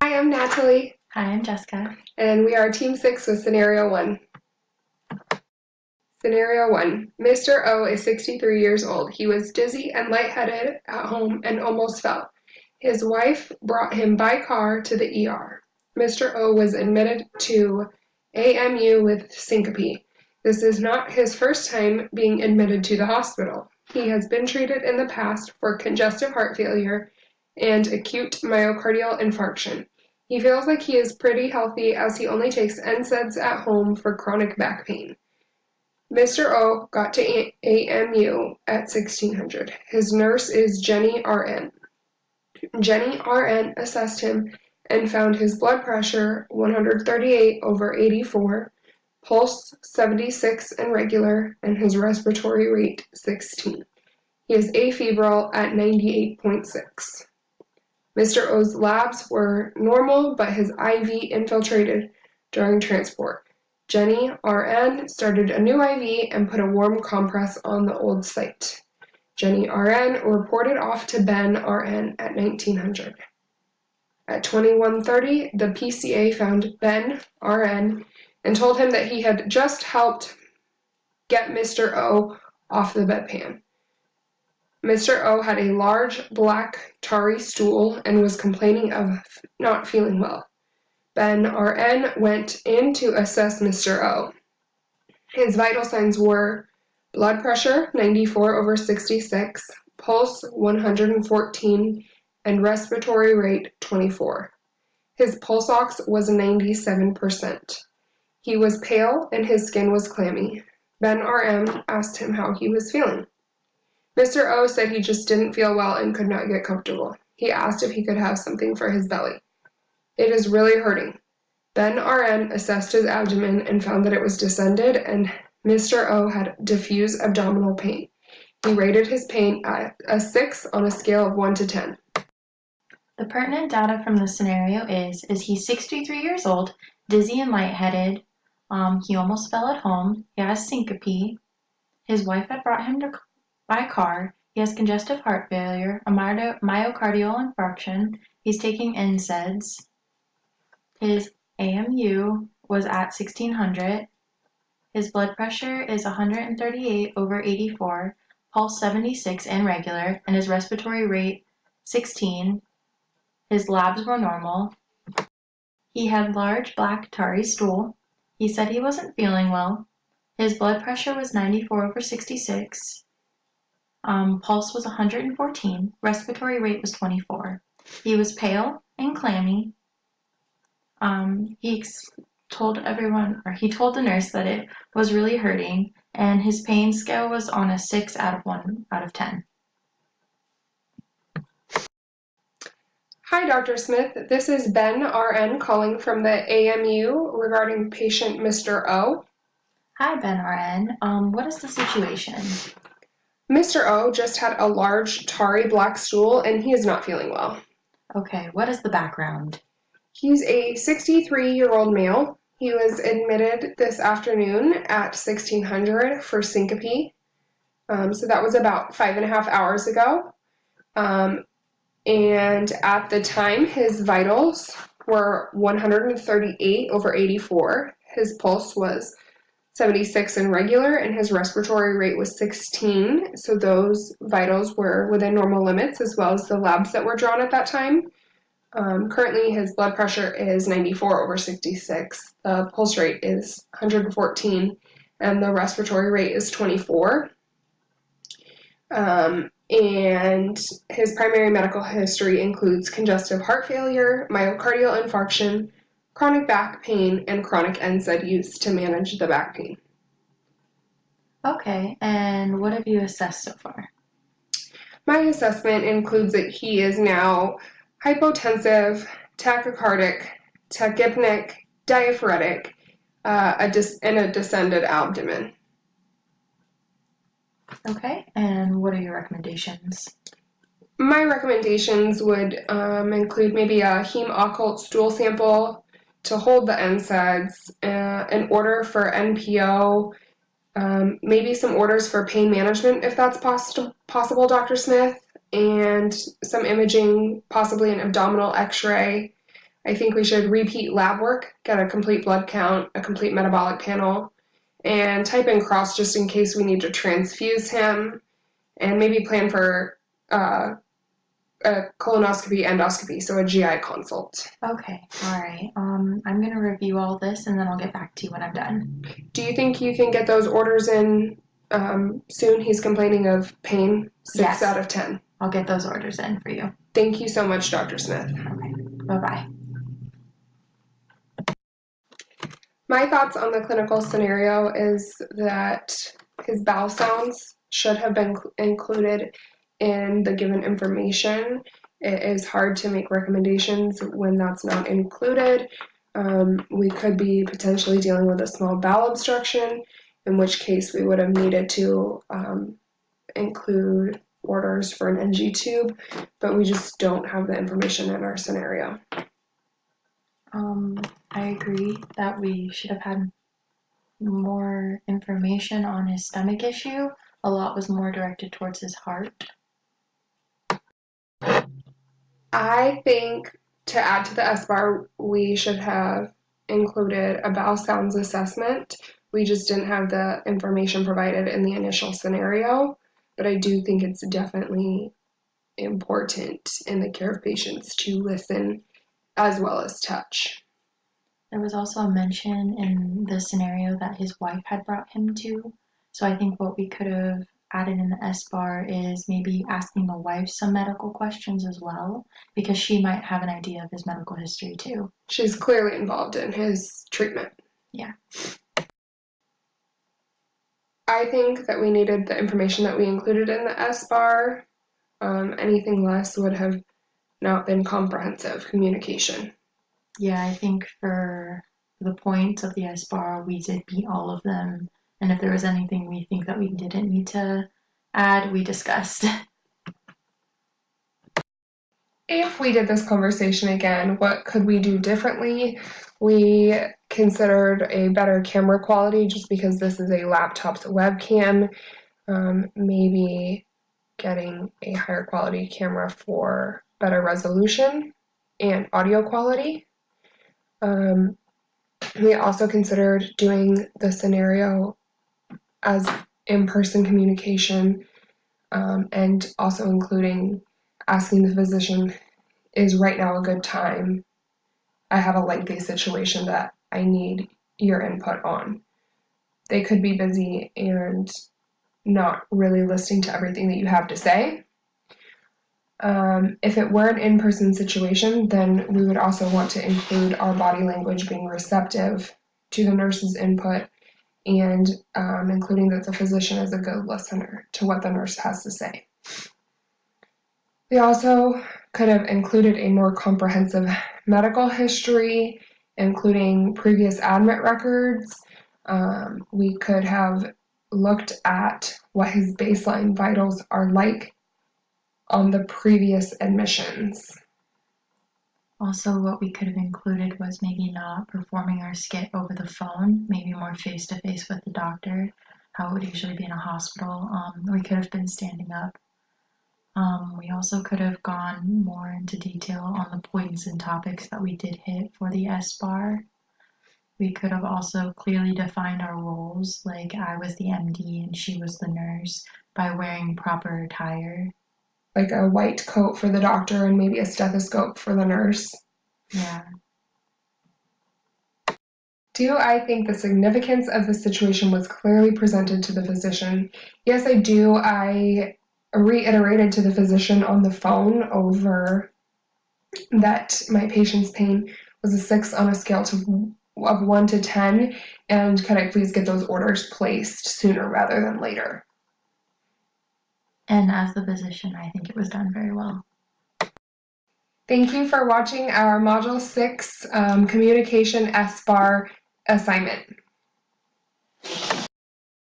Hi, I'm Natalie, Hi, I'm Jessica. and we are Team 6 with Scenario 1. Scenario 1. Mr. O is 63 years old. He was dizzy and lightheaded at home and almost fell. His wife brought him by car to the ER. Mr. O was admitted to AMU with syncope. This is not his first time being admitted to the hospital. He has been treated in the past for congestive heart failure and acute myocardial infarction. He feels like he is pretty healthy as he only takes NSAIDs at home for chronic back pain. Mr. O got to AMU at 1600. His nurse is Jenny RN. Jenny RN assessed him and found his blood pressure 138/84, pulse 76 and regular, and his respiratory rate 16. He is afebrile at 98.6. Mr. O's labs were normal, but his IV infiltrated during transport. Jenny RN started a new IV and put a warm compress on the old site. Jenny RN reported off to Ben RN at 1900. At 21:30, the PCA found Ben RN and told him that he had just helped get Mr. O off the bedpan. Mr. O had a large black tarry stool and was complaining of not feeling well. Ben RN went in to assess Mr. O. His vital signs were blood pressure 94/66, pulse 114, and respiratory rate 24. His pulse ox was 97%. He was pale and his skin was clammy. Ben RN asked him how he was feeling. Mr. O said he just didn't feel well and could not get comfortable. He asked if he could have something for his belly. It is really hurting. Ben RN assessed his abdomen and found that it was distended and Mr. O had diffuse abdominal pain. He rated his pain at a 6 on a scale of 1 to 10. The pertinent data from the scenario is he's 63 years old, dizzy and lightheaded. He almost fell at home. He has syncope. His wife had brought him by car. He has congestive heart failure, a myocardial infarction. He's taking NSAIDs. His AMU was at 1600. His blood pressure is 138/84, pulse 76 and regular, and his respiratory rate 16. His labs were normal. He had large black tarry stool. He said he wasn't feeling well. His blood pressure was 94/66. Pulse was 114. Respiratory rate was 24. He was pale and clammy. He told the nurse that it was really hurting, and his pain scale was on a 6 out of 10. Hi, Dr. Smith. This is Ben RN calling from the AMU regarding patient Mr. O. Hi, Ben RN. What is the situation? Mr. O just had a large tarry black stool and he is not feeling well. Okay, what is the background? He's a 63-year-old male. He was admitted this afternoon at 1600 for syncope. So that was about 5.5 hours ago. And at the time, his vitals were 138/84. His pulse was 76 and regular, and his respiratory rate was 16. So those vitals were within normal limits, as well as the labs that were drawn at that time. Currently, his blood pressure is 94/66. The pulse rate is 114, and the respiratory rate is 24. And his primary medical history includes congestive heart failure, myocardial infarction, chronic back pain, and chronic NSAID use to manage the back pain. Okay, and what have you assessed so far? My assessment includes that he is now hypotensive, tachycardic, tachypneic, diaphoretic, and a distended abdomen. Okay, and what are your recommendations? My recommendations would include maybe a heme occult stool sample to hold the NSAIDs, an order for NPO, maybe some orders for pain management if that's possible, Dr. Smith, and some imaging, possibly an abdominal x-ray. I think we should repeat lab work, get a complete blood count, a complete metabolic panel, and type in cross just in case we need to transfuse him, and maybe plan for a colonoscopy, endoscopy, so a GI consult. Okay, all right. I'm gonna review all this and then I'll get back to you when I'm done. Do you think you can get those orders in soon? He's complaining of pain. 6 Yes. out of 10. I'll get those orders in for you. Thank you so much, Dr. Smith. Okay, bye-bye. My thoughts on the clinical scenario is that his bowel sounds should have been included in the given information. It is hard to make recommendations when that's not included. We could be potentially dealing with a small bowel obstruction, in which case we would have needed to include orders for an NG tube, but we just don't have the information in our scenario. I agree that we should have had more information on his stomach issue. A lot was more directed towards his heart. I think to add to the SBAR, we should have included a bowel sounds assessment. We just didn't have the information provided in the initial scenario, but I do think it's definitely important in the care of patients to listen as well as touch. There was also a mention in the scenario that his wife had brought him to. So I think what we could have added in the SBAR is maybe asking the wife some medical questions as well, because she might have an idea of his medical history too. She's clearly involved in his treatment. Yeah. I think that we needed the information that we included in the SBAR. Anything less would have not been comprehensive communication. Yeah, I think for the points of the SBAR, we did beat all of them. And if there was anything we think that we didn't need to add, we discussed. If we did this conversation again, what could we do differently? We considered a better camera quality just because this is a laptop's webcam. Maybe getting a higher quality camera for better resolution and audio quality. We also considered doing the scenario as in-person communication, and also including asking the physician, is right now a good time? I have a lengthy situation that I need your input on. They could be busy and not really listening to everything that you have to say. If it were an in-person situation, then we would also want to include our body language being receptive to the nurse's input and including that the physician is a good listener to what the nurse has to say. We also could have included a more comprehensive medical history, including previous admit records. We could have looked at what his baseline vitals are like on the previous admissions. Also, what we could have included was maybe not performing our skit over the phone, maybe more face to face with the doctor, how it would usually be in a hospital. We could have been standing up. We also could have gone more into detail on the points and topics that we did hit for the SBAR. We could have also clearly defined our roles, like I was the MD and she was the nurse, by wearing proper attire. Like a white coat for the doctor and maybe a stethoscope for the nurse. Yeah. Do I think the significance of the situation was clearly presented to the physician? Yes, I do. I reiterated to the physician on the phone over that my patient's pain was a 6 on a scale of 1 to 10, and could I please get those orders placed sooner rather than later? And as the physician, I think it was done very well. Thank you for watching our Module 6 Communication SBAR assignment.